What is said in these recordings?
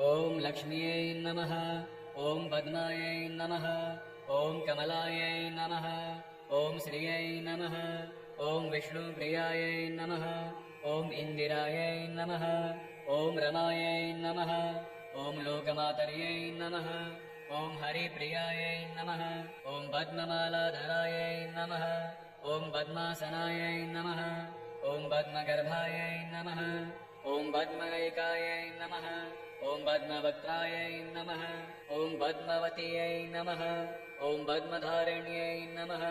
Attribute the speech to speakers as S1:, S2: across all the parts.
S1: ॐ लक्ष्म्यै नमः। ॐ पद्मायै नमः। ॐ कमलायै नमः। ॐ श्रियै नमः। ॐ विष्णुप्रियायै नमः। ॐ इन्दिरायै नमः। ॐ रमायै नमः। ॐ लोकमातर्यै नमः। ॐ हरिप्रियायै नमः। ॐ पद्ममालाधरायै नमः। ॐ पद्मासनायै नमः। ॐ पद्मगर्भायै नमः। ॐ पद्मनैकायै नमः। ॐ पद्मवक्त्रायै नमः। ॐ पद्मवत्यै नमः। ॐ पद्मधारिण्यै नमः।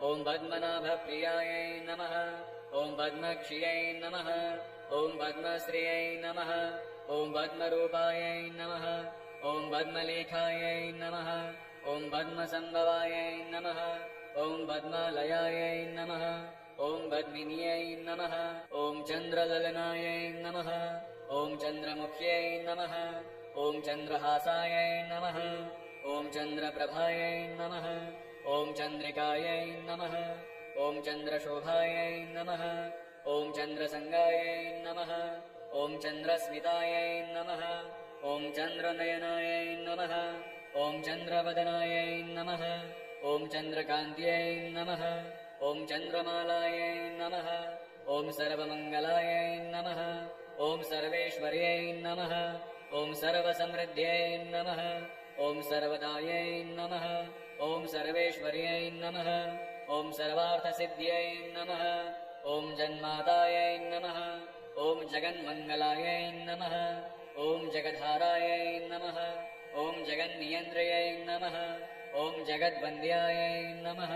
S1: ॐ पद्मनाभप्रियायै नमः। ॐ पद्मक्ष्यै नमः। ॐ पद्मश्रियै नमः। ॐ पद्मरूपायै नमः। ॐ पद्मलेखायै नमः। ॐ पद्मसम्भवायै नमः। ॐ पद्मालयायै नमः। ॐ पद्मिन्यै नमः। ॐ चन्द्रललनायै नमः। ॐ चन्द्रमुख्यै नमः। ॐ चन्द्रहासायै नमः। ॐ चन्द्रप्रभायै नमः। ॐ चन्द्रिकायै नमः। ॐ चन्द्रशोभायै नमः। ॐ चन्द्रसङ्गायै नमः। ॐ चन्द्रस्मितायै नमः। ॐ चन्द्रनयनायै नमः। ॐ चन्द्रवदनायै नमः। ॐ चन्द्रकान्त्यै नमः। ॐ चन्द्रमालायै नमः। ॐ सर्वमङ्गलायै नमः। ॐ सर्वेश्वर्यै नमः। ॐ सर्वसमृद्ध्यै नमः। ॐ सर्वदायै नमः। ॐ सर्वेश्वर्यै नमः। ॐ सर्वार्थसिद्ध्यै नमः। ॐ जन्मातायै नमः। ॐ जगन्मङ्गलायै नमः। ॐ जगद्धारायै नमः। ॐ जगन्नियन्त्रयै नमः। ॐ जगद्वन्द्यायै नमः।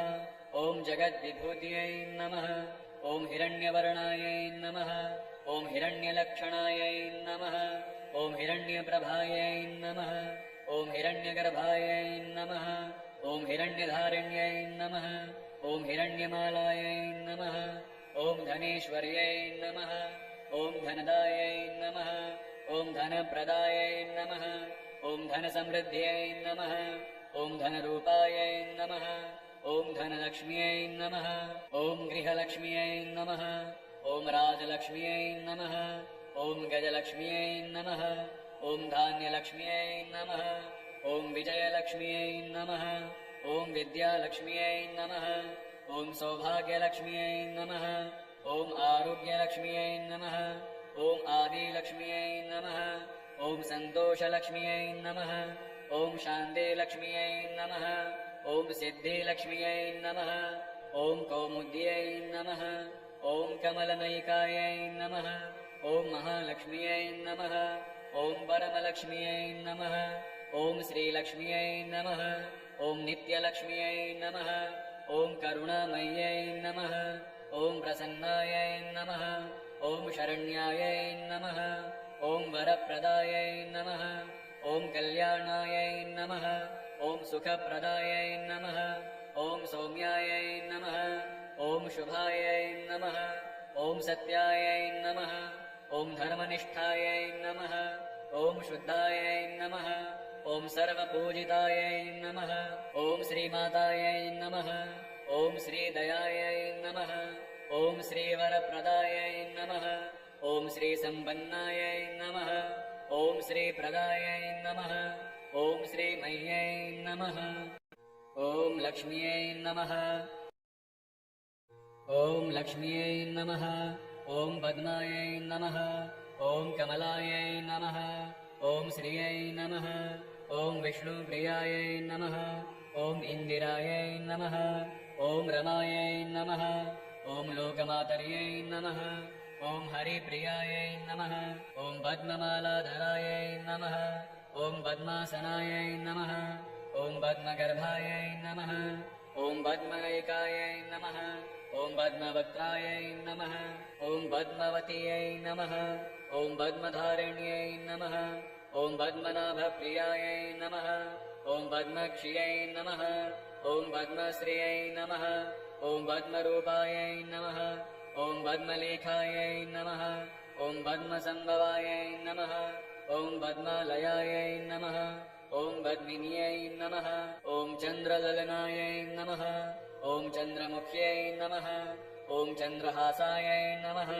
S1: ॐ जगद्विभूत्यै नमः। ॐ हिरण्यवर्णायै नमः। ॐ हिरण्यलक्षणायै नमः। ॐ हिरण्यप्रभायै नमः। ॐ हिरण्यगर्भायै नमः। ॐ हिरण्यधारिण्यै नमः। ॐ हिरण्यमालायै नमः। ॐ धनेश्वर्यै नमः। ॐ धनदायै नमः। ॐ धनप्रदायै नमः। ॐ धनसमृद्ध्यै नमः। ॐ धनरूपायै नमः। ॐ धनलक्ष्म्यै नमः। ॐ गृहलक्ष्म्यै नमः। ॐ राजलक्ष्म्यै नमः। ॐ गजलक्ष्म्यै नमः। ॐ धान्यलक्ष्म्यै नमः। ॐ विजयलक्ष्म्यै नमः। ॐ विद्यालक्ष्म्यै नमः। ॐ सौभाग्यलक्ष्म्यै नमः। ॐ आरोग्यलक्ष्म्यै नमः। ॐ आदिलक्ष्म्यै नमः। ॐ सन्तोषलक्ष्म्यै नमः। ॐ शान्तिलक्ष्म्यै नमः। ॐ सिद्धिलक्ष्म्यै नमः। ॐ कौमुद्यै नमः। ॐ कमलनयिकायै नमः। ॐ महालक्ष्म्यै नमः। ॐ परमलक्ष्म्यै नमः। ॐ श्रीलक्ष्म्यै नमः। ॐ नित्यलक्ष्म्यै नमः। ॐ करुणामय्यै नमः। ॐ प्रसन्नायै नमः। ॐ शरण्यायै नमः। ॐ वरप्रदायै नमः। ॐ कल्याणायै नमः। ॐ सुखप्रदायै नमः। ॐ सौम्यायै नमः। ॐ शुभायै नमः। ॐ सत्यायै नमः। ॐ धर्मनिष्ठायै नमः। ॐ शुद्धायै नमः। ॐ सर्वपूजितायै नमः। ॐ श्रीमातायै नमः। ॐ श्रीदयायै नमः। ॐ श्रीवरप्रदायै नमः। ॐ श्रीसम्पन्नायै नमः। ॐ श्रीप्रदायै नमः। ॐ श्रीमह्यै नमः। ॐ लक्ष्म्यै नमः। ॐ लक्ष्म्यै नमः। ॐ पद्मायै नमः। ॐ कमलायै नमः। ॐ श्रियै नमः। ॐ विष्णुप्रियायै नमः। ॐ इन्दिरायै नमः। ॐ रमायै नमः। ॐ लोकमातर्यै नमः। ॐ हरिप्रियायै नमः। ॐ पद्ममालाधरायै नमः। ॐ पद्मासनायै नमः। ॐ पद्मगर्भायै नमः। ॐ पद्मनैकायै नमः। ॐ पद्मवक्त्रायै नमः। ॐ पद्मवत्यै नमः। ॐ पद्मधारिण्यै नमः। ॐ पद्मनाभप्रियायै नमः। ॐ पद्मक्ष्यै नमः। ॐ पद्मश्रियै नमः। ॐ पद्मरूपायै नमः। ॐ पद्मलेखायै नमः। ॐ पद्मसम्भवायै नमः। ॐ पद्मालयायै नमः। ॐ पद्मिन्यै नमः। ॐ चन्द्रललनायै नमः। ॐ चन्द्रमुख्यै नमः। ॐ चन्द्रहासायै नमः।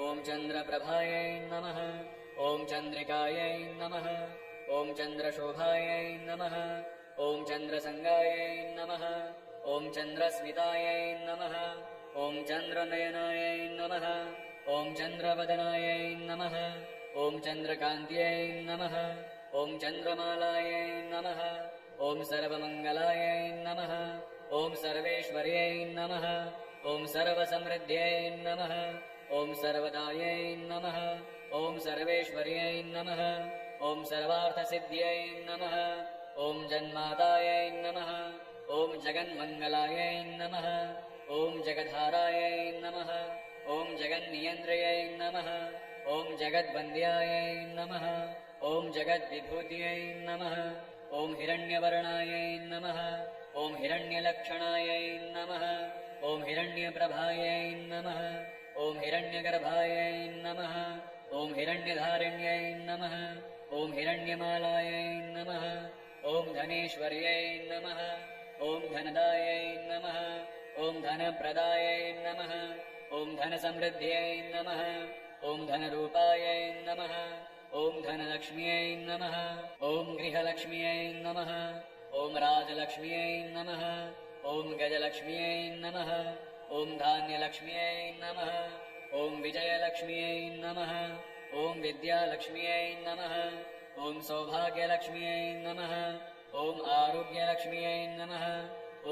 S1: ॐ चन्द्रप्रभायै नमः। ॐ चन्द्रिकायै नमः ॐ चन्द्रशोभायै नमः ॐ चन्द्रसङ्गायै नमः ॐ चन्द्रस्मितायै नमः ॐ चन्द्रनयनायै नमः ॐ चन्द्रवदनायै नमः ॐ चन्द्रकान्त्यै नमः ॐ चन्द्रमालायै नमः ॐ सर्वमङ्गलायै नमः ॐ सर्वेश्वर्यै नमः ॐ सर्वसमृद्ध्यै नमः ॐ सर्वदायै नमः ॐ सर्वेश्वर्यै नमः ॐ सर्वार्थसिद्ध्यै नमः ॐ जन्मातायै नमः ॐ जगन्मङ्गलायै नमः ॐ जगद्धारायै नमः ॐ जगन्नियन्त्रयै नमः ॐ जगद्वन्द्यायै नमः ॐ जगद्विभूत्यै नमः ॐ हिरण्यवर्णायै नमः ॐ हिरण्यलक्षणायै नमः ॐ हिरण्यप्रभायै नमः ॐ हिरण्यगर्भायै नमः ॐ हिरण्यधारिण्यै नमः ॐ हिरण्यमालायै नमः ॐ धनेश्वर्यै नमः ॐ धनदायै नमः ॐ धनप्रदायै नमः ॐ धनसमृद्ध्यै नमः ॐ धनरूपायै नमः ॐ धनलक्ष्म्यै नमः ॐ गृहलक्ष्म्यै नमः ॐ राजलक्ष्म्यै नमः ॐ गजलक्ष्म्यै नमः ॐ धान्यलक्ष्म्यै नमः ॐ विजयलक्ष्म्यै नमः ॐ विद्यालक्ष्म्यै नमः ॐ सौभाग्यलक्ष्म्यै नमः ॐ आरोग्यलक्ष्म्यै नमः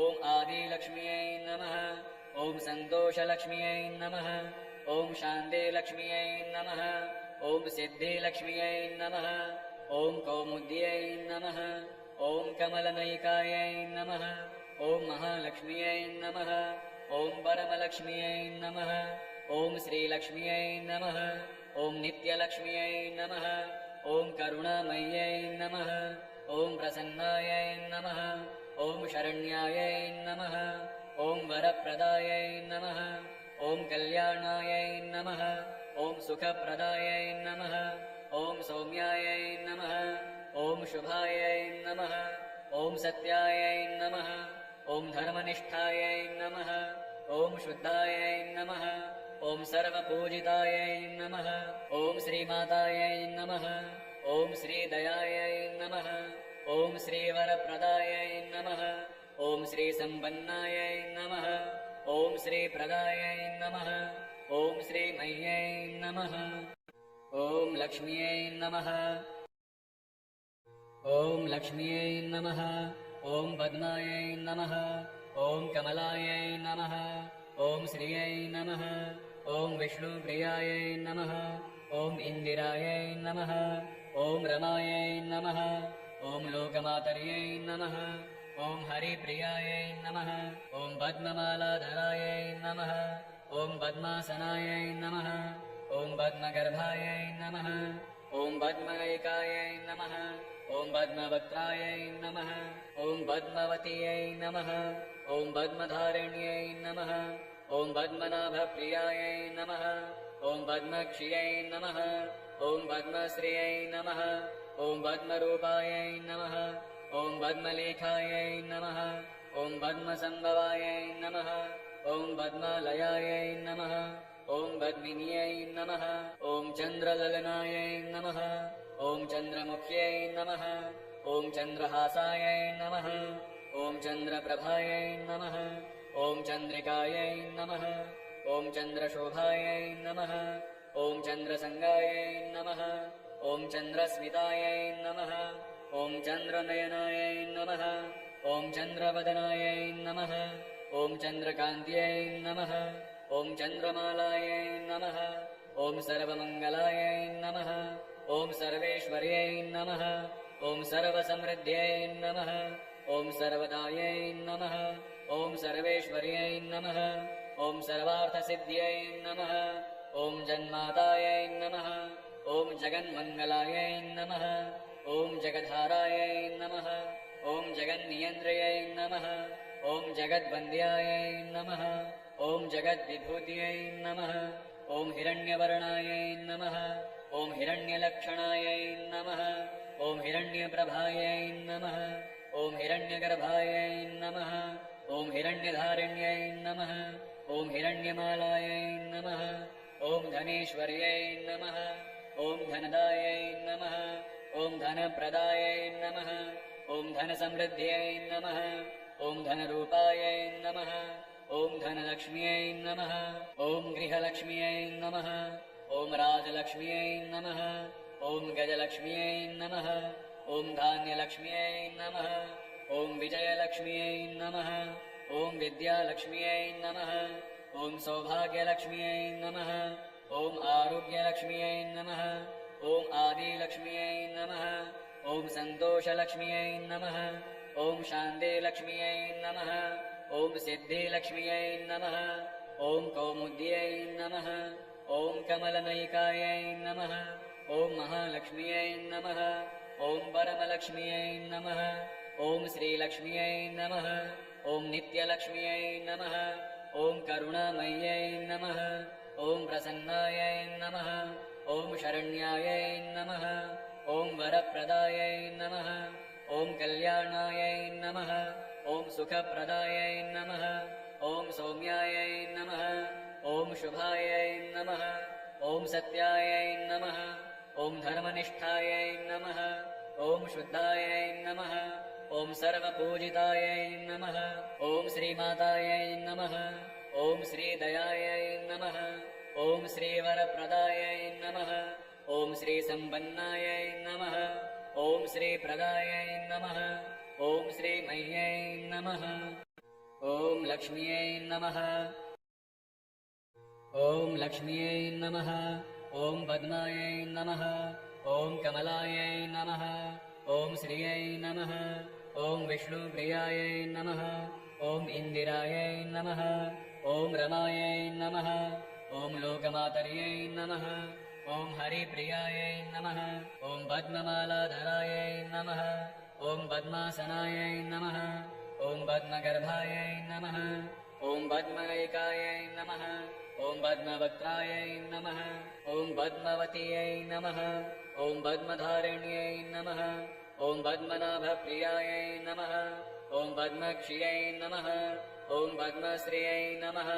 S1: ॐ आदिलक्ष्म्यै नमः ॐ सन्तोषलक्ष्म्यै नमः ॐ शान्तिलक्ष्म्यै नमः ॐ सिद्धिलक्ष्म्यै नमः ॐ कौमुद्यै नमः ॐ कमलनयिकायै नमः ॐ महालक्ष्म्यै नमः ॐ परमलक्ष्म्यै नमः ॐ श्रीलक्ष्म्यै नमः ॐ नित्यलक्ष्म्यै नमः ॐ करुणामय्यै नमः ॐ प्रसन्नायै नमः ॐ शरण्यायै नमः ॐ वरप्रदायै नमः ॐ कल्याणायै नमः ॐ सुखप्रदायै नमः ॐ सौम्यायै नमः ॐ शुभायै नमः ॐ सत्यायै नमः ॐ धर्मनिष्ठायै नमः ॐ शुद्धायै नमः ॐ सर्वपूजितायै नमः ॐ श्रीमातायै नमः ॐ श्रीदयायै नमः ॐ श्रीवरप्रदायै नमः ॐ श्रीसम्पन्नायै नमः ॐ श्रीप्रदायै नमः ॐ श्रीमय्यै नमः ॐ लक्ष्म्यै नमः ॐ लक्ष्म्यै नमः ॐ पद्मायै नमः ॐ कमलायै नमः ॐ श्रियै नमः ॐ विष्णुप्रियायै नमः ॐ इन्दिरायै नमः ॐ रमायै नमः ॐ लोकमातर्यै नमः ॐ हरिप्रियायै नमः ॐ पद्ममालाधरायै नमः ॐ पद्मासनायै नमः ॐ पद्मगर्भायै नमः ॐ पद्मनयिकायै नमः ॐ पद्मवक्त्रायै नमः ॐ पद्मवत्यै नमः ॐ पद्मधारिण्यै नमः ॐ पद्मनाभप्रियायै नमः ॐ पद्मक्षियै नमः ॐ पद्मश्रियै नमः ॐ पद्मरूपायै नमः ॐ पद्मलेखायै नमः ॐ पद्मसम्भवायै नमः ॐ पद्मालयायै नमः ॐ पद्मिन्यै नमः ॐ चन्द्रललनायै नमः ॐ चन्द्रमुख्यै नमः ॐ चन्द्रहासायै नमः ॐ चन्द्रप्रभायै नमः ॐ चन्द्रिकायै नमः ॐ चन्द्रशोभायै नमः ॐ चन्द्रसङ्गायै नमः ॐ चन्द्रस्मितायै नमः ॐ चन्द्रनयनायै नमः ॐ चन्द्रवदनायै नमः ॐ चन्द्रकान्त्यै नमः ॐ चन्द्रमालायै नमः ॐ सर्वमङ्गलायै नमः ॐ सर्वेश्वर्यै नमः ॐ सर्वसमृद्ध्यै नमः ॐ सर्वदायै नमः ॐ सर्वेश्वर्यै नमः ॐ सर्वार्थसिद्ध्यै नमः ॐ जन्मातायै नमः ॐ जगन्मङ्गलायै नमः ॐ जगद्धारायै नमः ॐ जगन्नियन्त्रयै नमः ॐ जगद्वन्द्यायै नमः ॐ जगद्विभूत्यै नमः ॐ हिरण्यवर्णायै नमः ॐ हिरण्यलक्षणायै नमः ॐ हिरण्यप्रभायै नमः ॐ हिरण्यगर्भायै नमः ॐ हिरण्यधारिण्यै नमः ॐ हिरण्यमालायै नमः ॐ धनेश्वर्यै नमः ॐ धनदायै नमः ॐ धनप्रदायै नमः ॐ धनसमृद्ध्यै नमः ॐ धनरूपायै नमः ॐ धनलक्ष्म्यै नमः ॐ गृहलक्ष्म्यै नमः ॐ राजलक्ष्म्यै नमः ॐ गजलक्ष्म्यै नमः ॐ धान्यलक्ष्म्यै नमः ॐ विजयलक्ष्म्यै नमः ॐ विद्यालक्ष्म्यै नमः ॐ सौभाग्यलक्ष्म्यै नमः ॐ आरोग्यलक्ष्म्यै नमः ॐ आदिलक्ष्म्यै नमः ॐ सन्तोषलक्ष्म्यै नमः ॐ शान्तिलक्ष्म्यै नमः ॐ सिद्धिलक्ष्म्यै नमः ॐ कौमुद्यै नमः ॐ कमलनयिकायै नमः ॐ महालक्ष्म्यै नमः ॐ परमलक्ष्म्यै नमः ॐ श्रीलक्ष्म्यै नमः ॐ नित्यलक्ष्म्यै नमः ॐ करुणामय्यै नमः ॐ प्रसन्नायै नमः ॐ शरण्यायै नमः ॐ वरप्रदायै नमः ॐ कल्याणायै नमः ॐ सुखप्रदायै नमः ॐ सौम्यायै नमः ॐ शुभायै नमः ॐ सत्यायै नमः ॐ धर्मनिष्ठायै नमः ॐ शुद्धायै नमः ॐ सर्वपूजितायै नमः ॐ श्रीमातायै नमः ॐ श्रीदयायै नमः ॐ श्रीवरप्रदायै नमः ॐ श्रीसम्पन्नायै नमः ॐ श्रीप्रदायै नमः ॐ श्रीमह्यै नमः ॐ लक्ष्म्यै नमः ॐ लक्ष्म्यै नमः ॐ पद्मायै नमः ॐ कमलायै नमः ॐ श्रियै नमः ॐ विष्णुप्रियायै नमः ॐ इन्दिरायै नमः ॐ रमायै नमः ॐ लोकमातर्यै नमः ॐ हरिप्रियायै नमः ॐ पद्ममालाधरायै नमः ॐ पद्मासनायै नमः ॐ पद्मगर्भायै नमः ॐ पद्मनयिकायै नमः ॐ पद्मवक्त्रायै नमः ॐ पद्मवत्यै नमः ॐ पद्मधारिण्यै नमः ॐ पद्मनाभप्रियायै नमः ॐ पद्मक्षियै नमः ॐ पद्मश्रियै नमः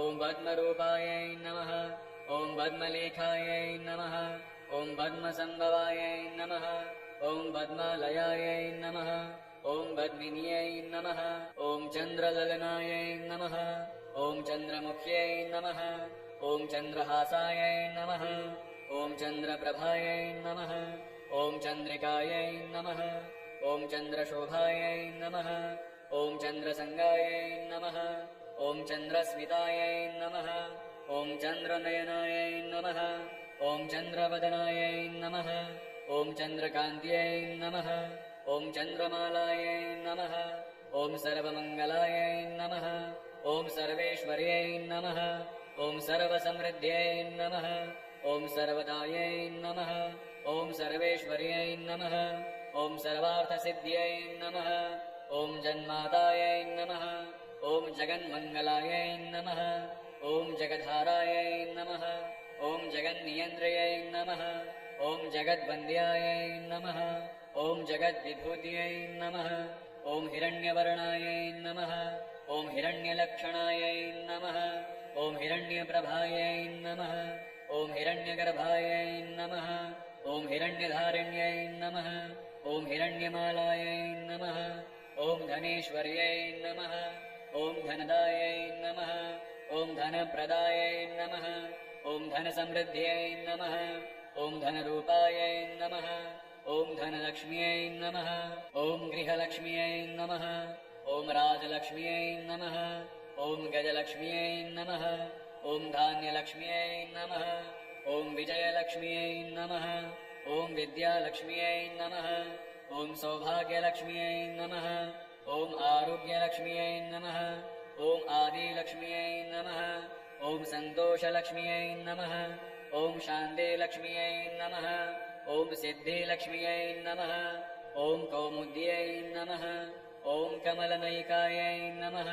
S1: ॐ पद्मरूपायै नमः ॐ पद्मलेखायै नमः ॐ पद्मसम्भवायै नमः ॐ पद्मालयायै नमः ॐ पद्मिन्यै नमः ॐ चन्द्रललनायै नमः ॐ चन्द्रमुख्यै नमः ॐ चन्द्रहासायै नमः ॐ चन्द्रप्रभायै नमः ॐ चन्द्रिकायै नमः ॐ चन्द्रशोभायै नमः ॐ चन्द्रसङ्गायै नमः ॐ चन्द्रस्मितायै नमः ॐ चन्द्रनयनायै नमः ॐ चन्द्रवदनायै नमः ॐ चन्द्रकान्त्यै नमः ॐ चन्द्रमालायै नमः ॐ सर्वमङ्गलायै नमः ॐ सर्वेश्वर्यै नमः ॐ सर्वसमृद्ध्यै नमः ॐ सर्वदायै नमः ॐ सर्वेश्वर्यै नमः ॐ सर्वार्थसिद्ध्यै नमः ॐ जन्मातायै नमः ॐ जगन्मङ्गलायै नमः ॐ जगद्धारायै नमः ॐ जगन्नियन्त्र्यै नमः ॐ जगद्वन्द्यायै नमः ॐ जगद्विभूत्यै नमः ॐ हिरण्यवर्णायै नमः ॐ हिरण्यलक्षणायै नमः ॐ हिरण्यप्रभायै नमः ॐ हिरण्यगर्भायै नमः ॐ हिरण्यधारिण्यै नमः ॐ हिरण्यमालायै नमः ॐ धनेश्वर्यै नमः ॐ धनदायै नमः ॐ धनप्रदायै नमः ॐ धनसमृद्ध्यै नमः ॐ धनरूपायै नमः ॐ धनलक्ष्म्यै नमः ॐ गृहलक्ष्म्यै नमः ॐ राजलक्ष्म्यै नमः ॐ गजलक्ष्म्यै नमः ॐ धान्यलक्ष्म्यै नमः ॐ विजयलक्ष्म्यै नमः ॐ विद्यालक्ष्म्यै नमः ॐ सौभाग्यलक्ष्म्यै नमः ॐ आरोग्यलक्ष्म्यै नमः ॐ आदिलक्ष्म्यै नमः ॐ सन्तोषलक्ष्म्यै नमः ॐ शान्तिलक्ष्म्यै नमः ॐ सिद्धिलक्ष्म्यै नमः ॐ कौमुद्यै नमः ॐ कमलनयिकायै नमः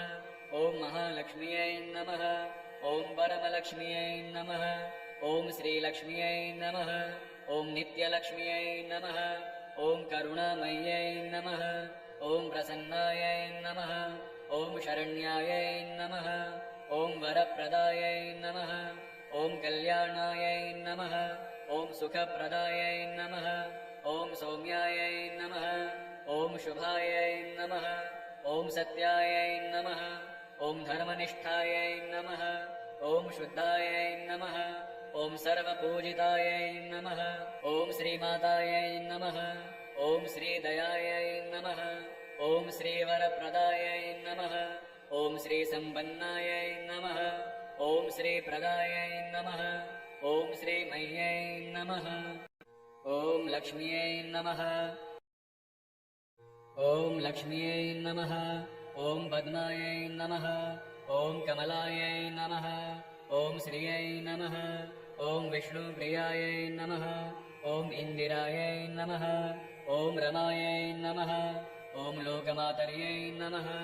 S1: ॐ महालक्ष्म्यै नमः ॐ परमलक्ष्म्यै नमः ॐ श्रीलक्ष्म्यै नमः ॐ नित्यलक्ष्म्यै नमः ॐ करुणामय्यै नमः ॐ प्रसन्नायै नमः ॐ शरण्यायै नमः ॐ वरप्रदायै नमः ॐ कल्याणायै नमः ॐ सुखप्रदायै नमः ॐ सौम्यायै नमः ॐ शुभायै नमः ॐ सत्यायै नमः ॐ धर्मनिष्ठायै नमः ॐ शुद्धायै नमः ॐ सर्वपूजितायै नमः ॐ श्रीमातायै नमः ॐ श्रीदयायै नमः ॐ श्रीवरप्रदायै नमः ॐ श्रीसम्पन्नायै नमः ॐ श्रीप्रदायै नमः ॐ श्रीमह्यै नमः ॐ लक्ष्म्यै नमः ॐ लक्ष्म्यै नमः ॐ पद्मायै नमः ॐ कमलायै नमः ॐ श्रियै नमः ॐ विष्णुप्रियायै नमः ॐ इन्दिरायै नमः ॐ रमायै नमः ॐ लोकमातर्यै नमः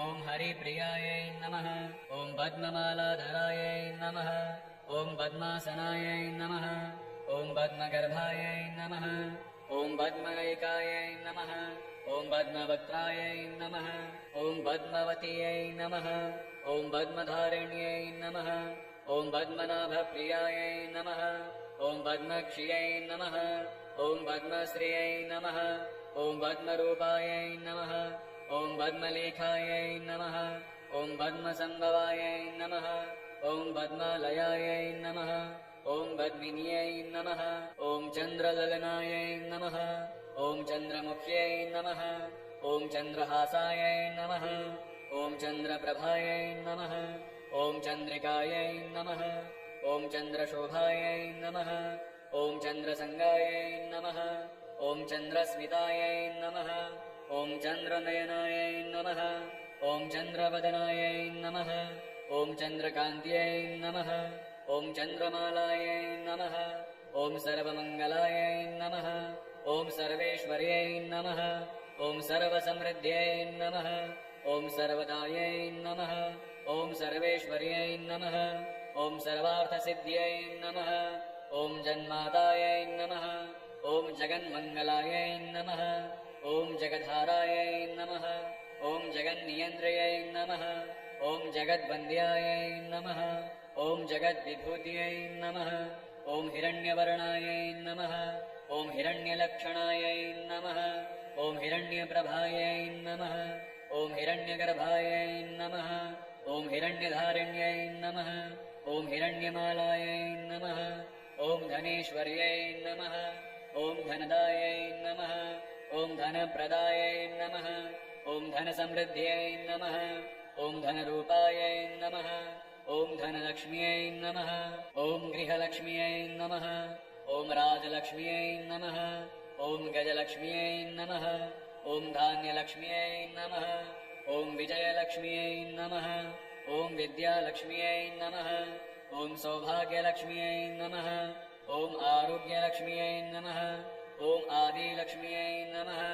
S1: ॐ हरिप्रियायै नमः ॐ पद्ममालाधरायै नमः ॐ पद्मासनायै नमः ॐ पद्मगर्भायै नमः ॐ पद्मनैकायै नमः ॐ पद्मवक्त्रायै नमः ॐ पद्मवत्यै नमः ॐ पद्मधारिण्यै नमः ॐ पद्मनाभप्रियायै नमः ॐ पद्मक्षियै नमः ॐ पद्मश्रियै नमः ॐ पद्मरूपायै नमः ॐ पद्मलेखायै नमः ॐ पद्मसम्भवायै नमः ॐ पद्मालयायै नमः ॐ पद्मिन्यै नमः ॐ चन्द्रललनायै नमः ॐ चन्द्रमुख्यै नमः ॐ चन्द्रहासायै नमः ॐ चन्द्रप्रभायै नमः ॐ चन्द्रिकायै नमः ॐ चन्द्रशोभायै नमः ॐ चन्द्रसङ्गायै नमः ॐ चन्द्रस्मितायै नमः ॐ चन्द्रनयनायै नमः ॐ चन्द्रवदनायै नमः ॐ चन्द्रकान्त्यै नमः ॐ चन्द्रमालायै नमः ॐ सर्वमङ्गलायै नमः ॐ सर्वेश्वर्यै नमः ॐ सर्वसमृद्ध्यै नमः ॐ सर्वदायै नमः ॐ सर्वेश्वर्यै नमः ॐ सर्वार्थसिद्ध्यै नमः ॐ जन्मातायै नमः ॐ जगन्मङ्गलायै नमः ॐ जगद्धारायै नमः ॐ जगन्नियन्त्र्यै नमः ॐ जगद्वन्द्यायै नमः ॐ जगद्विभूत्यै नमः ॐ हिरण्यवर्णायै नमः ॐ हिरण्यलक्षणायै नमः ॐ हिरण्यप्रभायै नमः ॐ हिरण्यगर्भायै नमः ॐ हिरण्यधारिण्यै नमः ॐ हिरण्यमालायै नमः ॐ धनेश्वर्यै नमः ॐ धनदायै नमः ॐ धनप्रदायै नमः ॐ धनसमृद्ध्यै नमः ॐ धनरूपायै नमः ॐ धनलक्ष्म्यै नमः ॐ गृहलक्ष्म्यै नमः ॐ राजलक्ष्म्यै नमः ॐ गजलक्ष्म्यै नमः ॐ धान्यलक्ष्म्यै नमः ॐ विजयलक्ष्म्यै नमः ॐ विद्यालक्ष्म्यै नमः ॐ सौभाग्यलक्ष्म्यै नमः ॐ आरोग्यलक्ष्म्यै नमः ॐ आदिलक्ष्म्यै नमः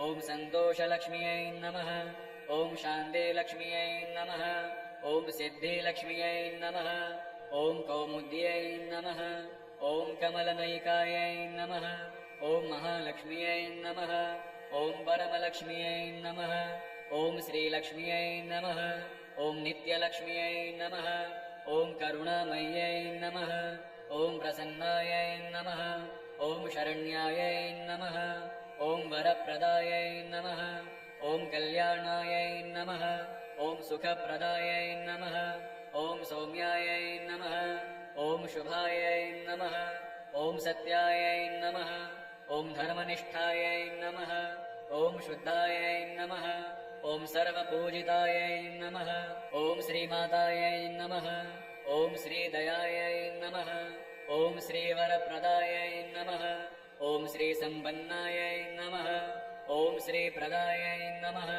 S1: ॐ सन्तोषलक्ष्म्यै नमः ॐ शान्तिलक्ष्म्यै नमः ॐ सिद्धिलक्ष्म्यै नमः ॐ कौमुद्यै नमः ॐ कमलनयिकायै नमः ॐ महालक्ष्म्यै नमः ॐ परमलक्ष्म्यै नमः ॐ श्रीलक्ष्म्यै नमः ॐ नित्यलक्ष्म्यै नमः ॐ करुणामय्यै नमः ॐ प्रसन्नायै नमः ॐ शरण्यायै नमः ॐ वरप्रदायै नमः ॐ कल्याणायै नमः ॐ सुखप्रदायै नमः ॐ सौम्यायै नमः ॐ शुभायै नमः ॐ सत्यायै नमः ॐ धर्मनिष्ठायै नमः ॐ शुद्धायै नमः ॐ सर्वपूजितायै नमः ॐ श्रीमातायै नमः ॐ श्रीदयायै नमः ॐ श्रीवरप्रदायै नमः ॐ श्रीसम्पन्नायै नमः ॐ श्रीप्रदायै नमः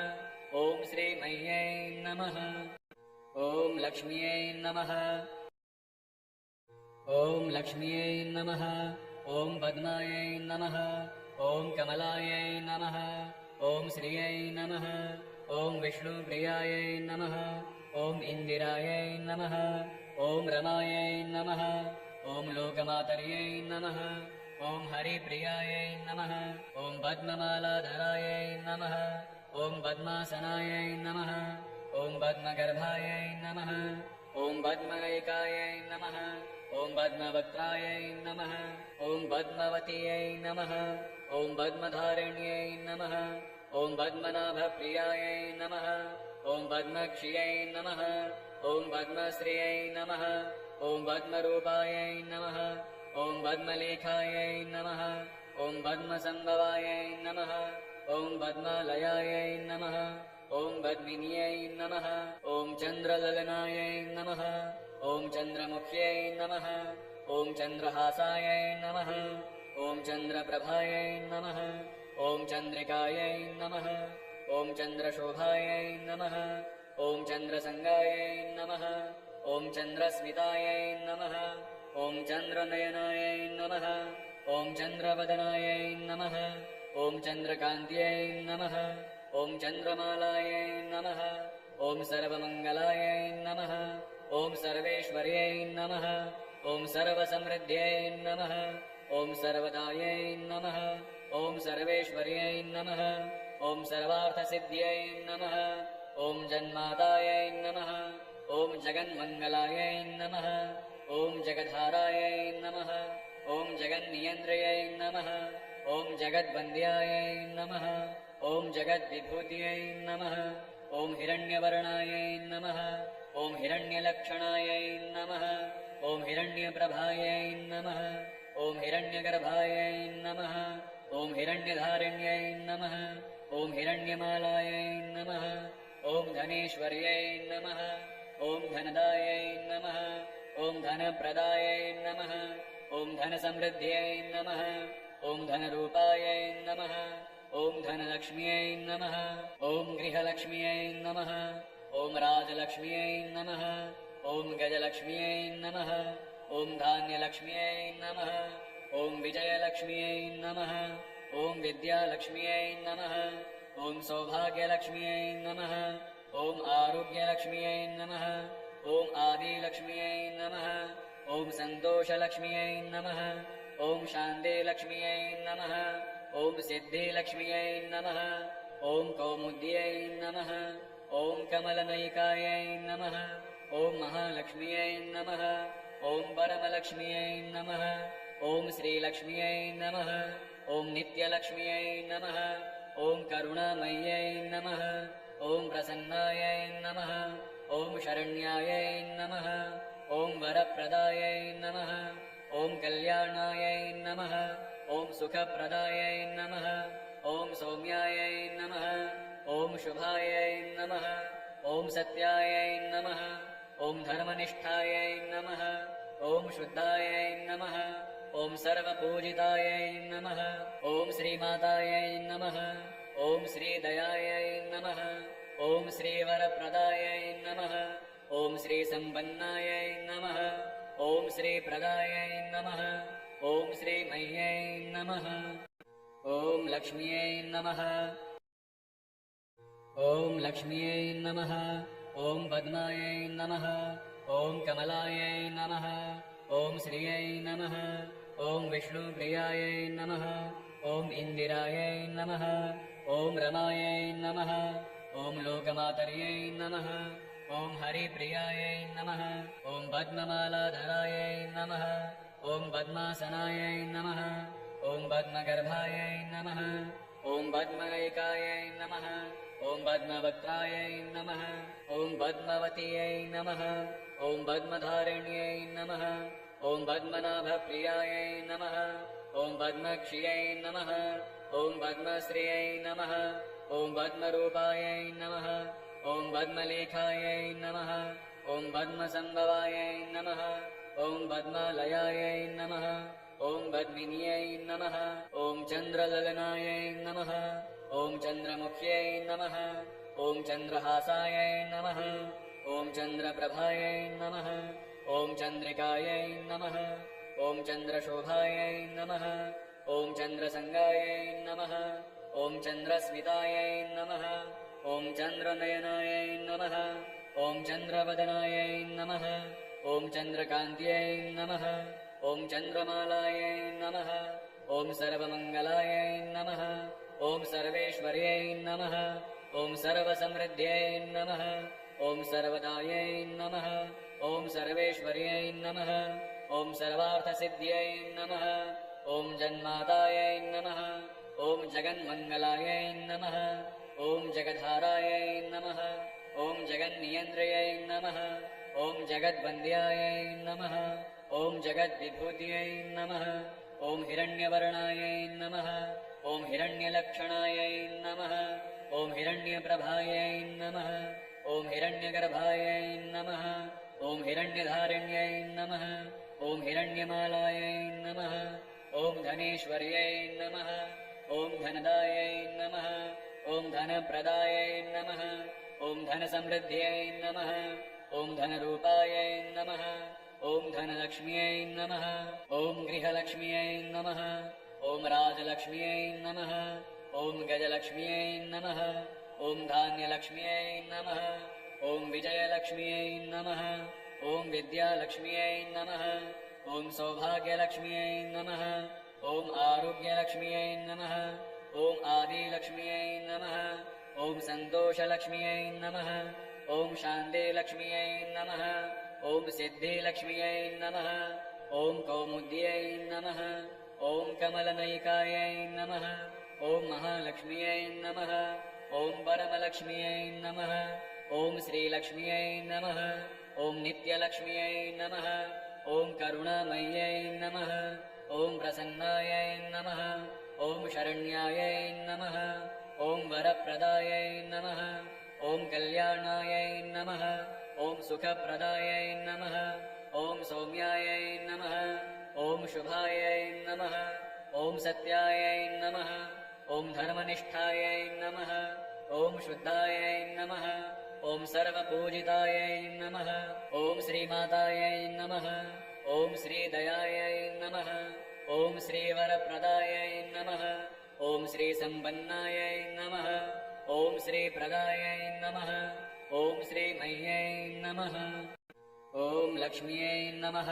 S1: ॐ श्रीमह्यै नमः ॐ लक्ष्म्यै नमः ॐ लक्ष्म्यै नमः ॐ पद्मायै नमः ॐ कमलायै नमः ॐ श्रियै नमः ॐ विष्णुप्रियायै नमः ॐ इन्दिरायै नमः ॐ रमायै नमः ॐ लोकमातर्यै नमः ॐ हरिप्रियायै नमः ॐ पद्ममालाधरायै नमः ॐ पद्मासनायै नमः ॐ पद्मगर्भायै नमः ॐ पद्मनैकायै नमः ॐ पद्मवक्त्रायै नमः ॐ पद्मवत्यै नमः ॐ पद्मधारिण्यै नमः ॐ पद्मनाभप्रियायै नमः ॐ पद्मक्षियै नमः ॐ पद्मश्रियै नमः ॐ पद्मरूपायै नमः ॐ पद्मलेखायै नमः ॐ पद्मसम्भवायै नमः ॐ पद्मालयायै नमः ॐ पद्मिन्यै नमः ॐ चन्द्रललनायै नमः ॐ चन्द्रमुख्यै नमः ॐ चन्द्रहासायै नमः ॐ चन्द्रप्रभायै नमः ॐ चन्द्रिकायै नमः ॐ चन्द्रशोभायै नमः ॐ चन्द्रसङ्गायै नमः ॐ चन्द्रस्मितायै नमः ॐ चन्द्रनयनायै नमः ॐ चन्द्रवदनायै नमः ॐ चन्द्रकान्त्यै नमः ॐ चन्द्रमालायै नमः ॐ सर्वमङ्गलायै नमः ॐ सर्वेश्वर्यै नमः ॐ सर्वसमृद्ध्यै नमः ॐ सर्वदायै नमः ॐ सर्वेश्वर्यै नमः ॐ सर्वार्थसिद्ध्यै नमः ॐ जन्मातायै नमः ॐ जगन्मङ्गलायै नमः ॐ जगद्धारायै नमः ॐ जगन्नियन्त्र्यै नमः ॐ जगद्वन्द्यायै नमः ॐ जगद्विभूत्यै नमः ॐ हिरण्यवर्णायै नमः ॐ हिरण्यलक्षणायै नमः ॐ हिरण्यप्रभायै नमः ॐ हिरण्यगर्भायै नमः ॐ हिरण्यधारिण्यै नमः ॐ हिरण्यमालायै नमः ॐ धनेश्वर्यै नमः ॐ धनदायै नमः ॐ धनप्रदायै नमः ॐ धनसमृद्ध्यै नमः ॐ धनरूपायै नमः ॐ धनलक्ष्म्यै नमः ॐ गृहलक्ष्म्यै नमः ॐ राजलक्ष्म्यै नमः ॐ गजलक्ष्म्यै नमः ॐ धान्यलक्ष्म्यै नमः ॐ विजयलक्ष्म्यै नमः ॐ विद्यालक्ष्म्यै नमः ॐ सौभाग्यलक्ष्म्यै नमः ॐ आरोग्यलक्ष्म्यै नमः ॐ आदिलक्ष्म्यै नमः ॐ सन्तोषलक्ष्म्यै नमः ॐ शान्तिलक्ष्म्यै नमः ॐ सिद्धिलक्ष्म्यै नमः ॐ कौमुद्यै नमः ॐ कमलनयिकायै नमः ॐ महालक्ष्म्यै नमः ॐ परमलक्ष्म्यै नमः ॐ श्रीलक्ष्म्यै नमः ॐ नित्यलक्ष्म्यै नमः ॐ करुणामय्यै नमः ॐ प्रसन्नायै नमः ॐ शरण्यायै नमः ॐ वरप्रदायै नमः ॐ कल्याणायै नमः ॐ सुखप्रदायै नमः ॐ सौम्यायै नमः ॐ शुभायै नमः ॐ सत्यायै नमः ॐ धर्मनिष्ठायै नमः ॐ शुद्धायै नमः ॐ सर्वपूजितायै नमः ॐ श्रीमातायै नमः ॐ श्रीदयायै नमः ॐ श्रीवरप्रदायै नमः ॐ श्रीसम्पन्नायै नमः ॐ श्रीप्रदायै नमः ॐ श्रीमह्यै नमः ॐ लक्ष्म्यै नमः ॐ लक्ष्म्यै नमः ॐ पद्मायै नमः ॐ कमलायै नमः ॐ श्रियै नमः ॐ विष्णुप्रियायै नमः ॐ इन्दिरायै नमः ॐ रमायै नमः ॐ लोकमातर्यै नमः ॐ हरिप्रियायै नमः ॐ पद्ममालाधरायै नमः ॐ पद्मासनायै नमः ॐ पद्मगर्भायै नमः ॐ पद्मनयिकायै नमः ॐ पद्मवक्त्रायै नमः ॐ पद्मवत्यै नमः ॐ पद्मधारिण्यै नमः ॐ पद्मनाभप्रियायै नमः ॐ पद्मक्षियै नमः ॐ पद्मश्रियै नमः ॐ पद्मरूपायै नमः ॐ पद्मलेखायै नमः ॐ पद्मसम्भवायै नमः ॐ पद्मालयायै नमः ॐ पद्मिन्यै नमः ॐ चन्द्रललनायै नमः ॐ चन्द्रमुख्यै नमः ॐ चन्द्रहासायै नमः ॐ चन्द्रप्रभायै नमः ॐ चन्द्रिकायै नमः ॐ चन्द्रशोभायै नमः ॐ चन्द्रसङ्गायै नमः ॐ चन्द्रस्मितायै नमः ॐ चन्द्रनयनायै नमः ॐ चन्द्रवदनायै नमः ॐ चन्द्रकान्त्यै नमः ॐ चन्द्रमालायै नमः ॐ सर्वमङ्गलायै नमः ॐ सर्वेश्वर्यै नमः ॐ सर्वसमृद्ध्यै नमः ॐ सर्वदायै नमः ॐ सर्वेश्वर्यै नमः ॐ सर्वार्थसिद्ध्यै नमः ॐ जन्मातायै नमः ॐ जगन्मङ्गलायै नमः ॐ जगद्धारायै नमः ॐ जगन्नियन्त्रयै नमः ॐ जगद्वन्द्यायै नमः ॐ जगद्विभूत्यै नमः ॐ हिरण्यवर्णायै नमः ॐ हिरण्यलक्षणायै नमः ॐ हिरण्यप्रभायै नमः ॐ हिरण्यगर्भायै नमः ॐ हिरण्यधारिण्यै नमः ॐ हिरण्यमालायै नमः ॐ धनेश्वर्यै नमः ॐ धनदायै नमः ॐ धनप्रदायै नमः ॐ धनसमृद्ध्यै नमः ॐ धनरूपायै नमः ॐ धनलक्ष्म्यै नमः ॐ गृहलक्ष्म्यै नमः ॐ राजलक्ष्म्यै नमः ॐ गजलक्ष्म्यै नमः ॐ धान्यलक्ष्म्यै नमः ॐ विजयलक्ष्म्यै नमः ॐ विद्यालक्ष्म्यै नमः ॐ सौभाग्यलक्ष्म्यै नमः ॐ आरोग्यलक्ष्म्यै नमः ॐ आदिलक्ष्म्यै नमः ॐ सन्तोषलक्ष्म्यै नमः ॐ शान्तिलक्ष्म्यै नमः ॐ सिद्धिलक्ष्म्यै नमः ॐ कौमुद्यै नमः ॐ कमलनयिकायै नमः ॐ महालक्ष्म्यै नमः ॐ परमलक्ष्म्यै नमः ॐ श्रीलक्ष्म्यै नमः ॐ नित्यलक्ष्म्यै नमः ॐ करुणामय्यै नमः ॐ प्रसन्नायै नमः ॐ शरण्यायै नमः ॐ वरप्रदायै नमः ॐ कल्याणायै नमः ॐ सुखप्रदायै नमः ॐ सौम्यायै नमः ॐ शुभायै नमः ॐ सत्यायै नमः ॐ धर्मनिष्ठायै नमः ॐ शुद्धायै नमः ॐ सर्वपूजितायै नमः ॐ श्रीमातायै नमः ॐ श्रीदयायै नमः ॐ श्रीवरप्रदायै नमः ॐ श्रीसम्पन्नायै नमः ॐ श्रीप्रदायै नमः ॐ श्रीमह्यै नमः ॐ लक्ष्म्यै नमः